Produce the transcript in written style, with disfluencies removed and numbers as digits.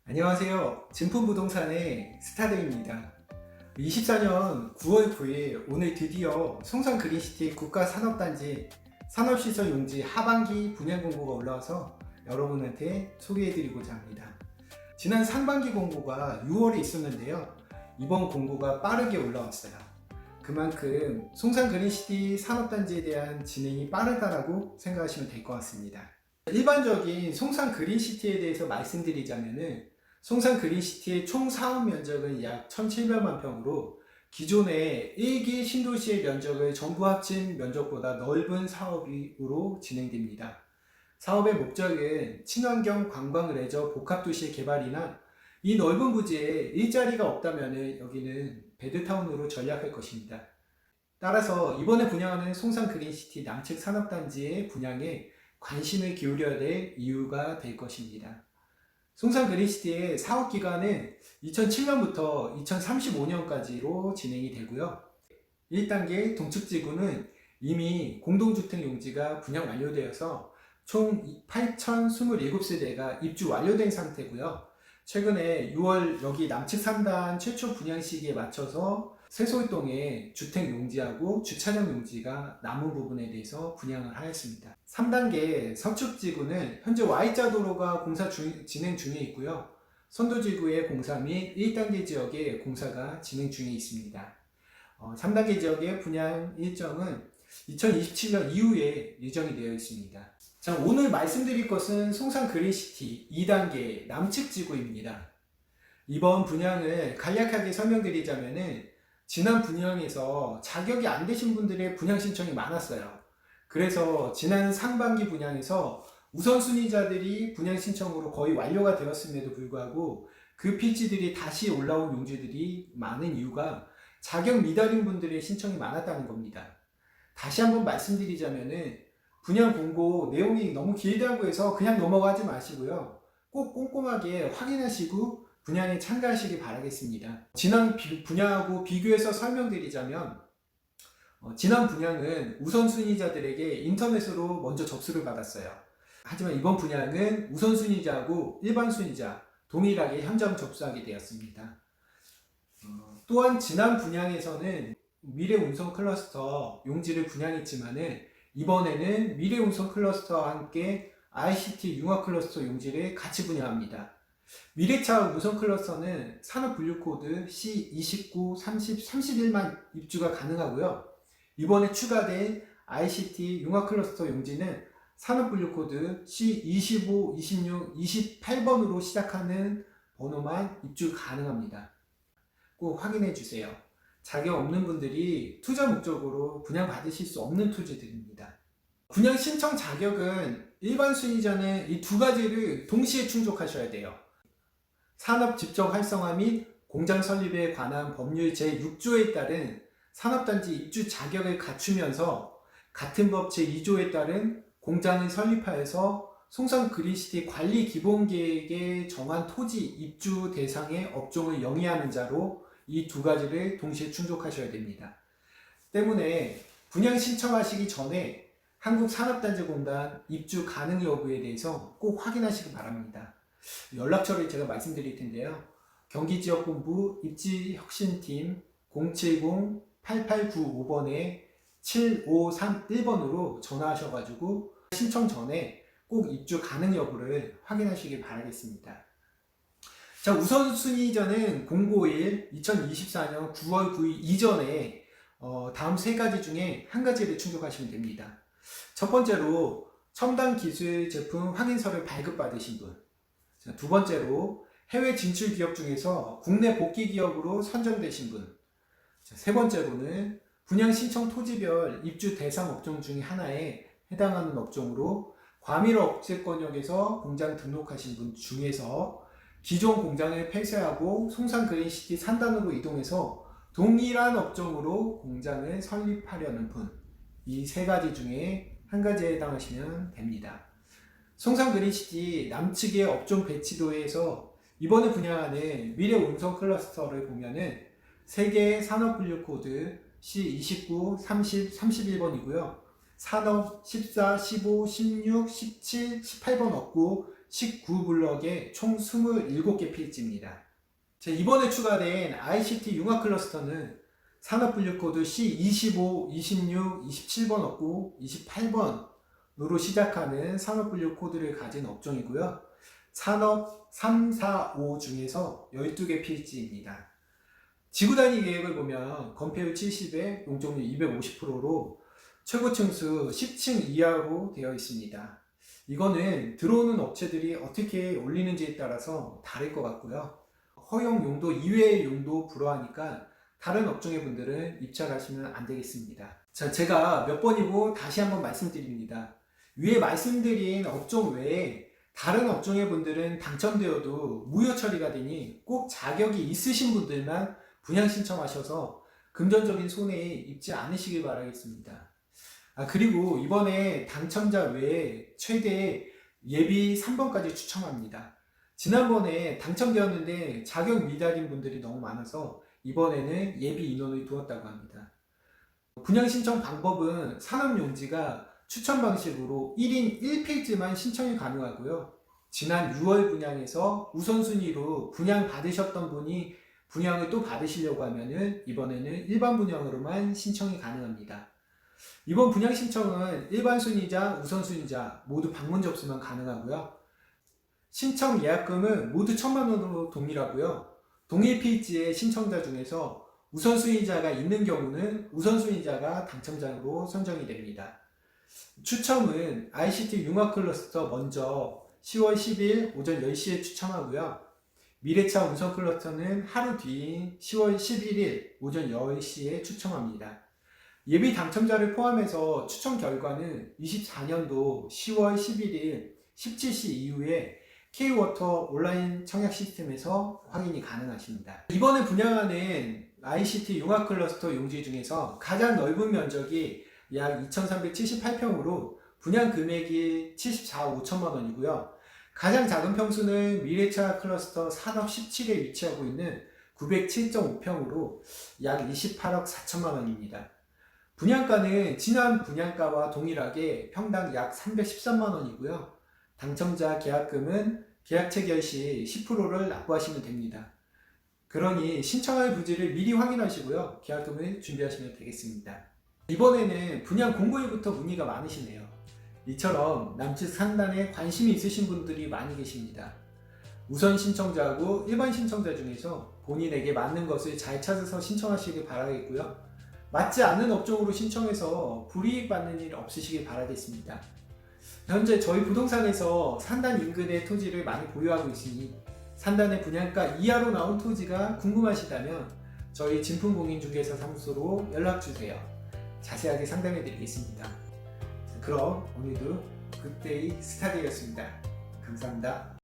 안녕하세요. 진품부동산의 스타드입니다. 24년 9월 9일 오늘 드디어 송산 그린시티 국가산업단지 산업시설 용지 하반기 분양 공고가 올라와서 여러분한테 소개해드리고자 합니다. 지난 상반기 공고가 6월에 있었는데요. 이번 공고가 빠르게 올라왔어요. 그만큼 송산 그린시티 산업단지에 대한 진행이 빠르다라고 생각하시면 될 것 같습니다. 일반적인 송산 그린시티에 대해서 말씀드리자면은 송산 그린시티의 총 사업 면적은 약 1,700만 평으로 기존의 1기 신도시의 면적을 전부 합친 면적보다 넓은 사업으로 진행됩니다. 사업의 목적은 친환경 관광 레저 복합도시의 개발이나 이 넓은 부지에 일자리가 없다면 여기는 베드타운으로 전략할 것입니다. 따라서 이번에 분양하는 송산 그린시티 남측 산업단지의 분양에 관심을 기울여야 될 이유가 될 것입니다. 송산 그린시티의 사업 기간은 2007년부터 2035년까지로 진행이 되고요. 1단계 동측지구는 이미 공동주택 용지가 분양 완료되어서 총 8,027세대가 입주 완료된 상태고요. 최근에 6월 여기 남측 3단 최초 분양 시기에 맞춰서 세솔동에 주택 용지하고 주차장 용지가 남은 부분에 대해서 분양을 하였습니다. 3단계 서측지구는 현재 Y자 도로가 공사 진행 중에 있고요. 선도지구의 공사 및 1단계 지역의 공사가 진행 중에 있습니다. 3단계 지역의 분양 일정은 2027년 이후에 예정이 되어 있습니다. 자, 오늘 말씀드릴 것은 송산 그린시티 2단계 남측 지구입니다. 이번 분양을 간략하게 설명드리자면은 지난 분양에서 자격이 안 되신 분들의 분양 신청이 많았어요. 그래서 지난 상반기 분양에서 우선순위자들이 분양 신청으로 거의 완료가 되었음에도 불구하고 그 필지들이 다시 올라온 용지들이 많은 이유가 자격 미달인 분들의 신청이 많았다는 겁니다. 다시 한번 말씀드리자면은 분양 공고 내용이 너무 길다고 해서 그냥 넘어가지 마시고요. 꼭 꼼꼼하게 확인하시고 분양에 참가하시기 바라겠습니다. 지난 분양하고 비교해서 설명드리자면 지난 분양은 우선순위자들에게 인터넷으로 먼저 접수를 받았어요. 하지만 이번 분양은 우선순위자하고 일반순위자 동일하게 현장 접수하게 되었습니다. 또한 지난 분양에서는 미래운송 클러스터 용지를 분양했지만은 이번에는 미래운송 클러스터와 함께 ICT 융합 클러스터 용지를 같이 분양합니다. 미래차 우선 클러스터는 산업분류코드 C29, 30, 31만 입주가 가능하고요. 이번에 추가된 ICT 융합 클러스터 용지는 산업분류코드 C25, 26, 28번으로 시작하는 번호만 입주 가능합니다. 꼭 확인해 주세요. 자격 없는 분들이 투자 목적으로 분양받으실 수 없는 토지들입니다. 분양 신청 자격은 일반 순위자는 이 두 가지를 동시에 충족하셔야 돼요. 산업 집적 활성화 및 공장 설립에 관한 법률 제6조에 따른 산업단지 입주 자격을 갖추면서 같은 법 제2조에 따른 공장을 설립하여서 송산 그린시티 관리 기본계획에 정한 토지 입주 대상의 업종을 영위하는 자로 이 두 가지를 동시에 충족하셔야 됩니다. 때문에 분양 신청하시기 전에 한국산업단지공단 입주 가능 여부에 대해서 꼭 확인하시기 바랍니다. 연락처를 제가 말씀드릴 텐데요. 경기지역본부 입지혁신팀 070-8895번에 7531번으로 전화하셔가지고 신청 전에 꼭 입주 가능 여부를 확인하시길 바라겠습니다. 자, 우선순위자는 공고일 2024년 9월 9일 이전에 다음 세 가지 중에 한 가지를 충족하시면 됩니다. 첫 번째로 첨단 기술 제품 확인서를 발급받으신 분. 자, 두 번째로 해외 진출 기업 중에서 국내 복귀 기업으로 선정되신 분. 자, 세 번째로는 분양 신청 토지별 입주 대상 업종 중에 하나에 해당하는 업종으로 과밀 억제권역에서 공장 등록하신 분 중에서 기존 공장을 폐쇄하고 송산 그린시티 산단으로 이동해서 동일한 업종으로 공장을 설립하려는 분. 이 세 가지 중에 한 가지에 해당하시면 됩니다. 송산 그린시티 남측의 업종 배치도에서 이번에 분양하는 미래운송 클러스터를 보면은 세 개의 산업분류 코드 C29, 30, 31번이고요. 산업 14, 15, 16, 17, 18번 없고 19블럭의 총 27개 필지입니다. 이번에 추가된 ICT 융합 클러스터는 산업분류코드 C25, 26, 27번 없고 28번으로 시작하는 산업분류 코드를 가진 업종이고요. 산업 3, 4, 5 중에서 12개 필지입니다. 지구단위 계획을 보면 건폐율 70에 용적률 250%로 최고층수 10층 이하로 되어 있습니다. 이거는 들어오는 업체들이 어떻게 올리는지에 따라서 다를 것 같고요. 허용 용도 이외의 용도 불허하니까 다른 업종의 분들은 입찰하시면 안 되겠습니다. 제가 몇 번이고 다시 한번 말씀드립니다. 위에 말씀드린 업종 외에 다른 업종의 분들은 당첨되어도 무효 처리가 되니 꼭 자격이 있으신 분들만 분양 신청하셔서 금전적인 손해에 입지 않으시길 바라겠습니다. 그리고 이번에 당첨자 외에 최대 예비 3번까지 추첨합니다. 지난번에 당첨되었는데 자격 미달인 분들이 너무 많아서 이번에는 예비 인원을 두었다고 합니다. 분양 신청 방법은 산업용지가 추천 방식으로 1인 1필지만 신청이 가능하고요. 지난 6월 분양에서 우선순위로 분양 받으셨던 분이 분양을 또 받으시려고 하면은 이번에는 일반 분양으로만 신청이 가능합니다. 이번 분양 신청은 일반 순위자, 우선순위자 모두 방문 접수만 가능하고요. 신청 예약금은 모두 1,000만원으로 동일하고요. 동일 필지의 신청자 중에서 우선순위자가 있는 경우는 우선순위자가 당첨자로 선정이 됩니다. 추첨은 ICT 융합 클러스터 먼저 10월 10일 오전 10시에 추첨하고요. 미래차 운송 클러스터는 하루 뒤인 10월 11일 오전 10시에 추첨합니다. 예비 당첨자를 포함해서 추첨 결과는 24년도 10월 11일 17시 이후에 K-워터 온라인 청약 시스템에서 확인이 가능하십니다. 이번에 분양하는 ICT 융합 클러스터 용지 중에서 가장 넓은 면적이 약 2,378평으로 분양 금액이 74억 5천만 원이고요. 가장 작은 평수는 미래차 클러스터 산업 17에 위치하고 있는 907.5평으로 약 28억 4천만 원입니다. 분양가는 지난 분양가와 동일하게 평당 약 313만 원이고요. 당첨자 계약금은 계약 체결 시 10%를 납부하시면 됩니다. 그러니 신청할 부지를 미리 확인하시고요. 계약금을 준비하시면 되겠습니다. 이번에는 분양 공고일부터 문의가 많으시네요. 이처럼 남측 상단에 관심이 있으신 분들이 많이 계십니다. 우선 신청자하고 일반 신청자 중에서 본인에게 맞는 것을 잘 찾아서 신청하시길 바라겠고요. 맞지 않는 업종으로 신청해서 불이익 받는 일 없으시길 바라겠습니다. 현재 저희 부동산에서 산단 인근의 토지를 많이 보유하고 있으니 산단의 분양가 이하로 나온 토지가 궁금하시다면 저희 진품공인중개사 사무소로 연락주세요. 자세하게 상담해 드리겠습니다. 그럼 오늘도 굿데이 스타디였습니다. 감사합니다.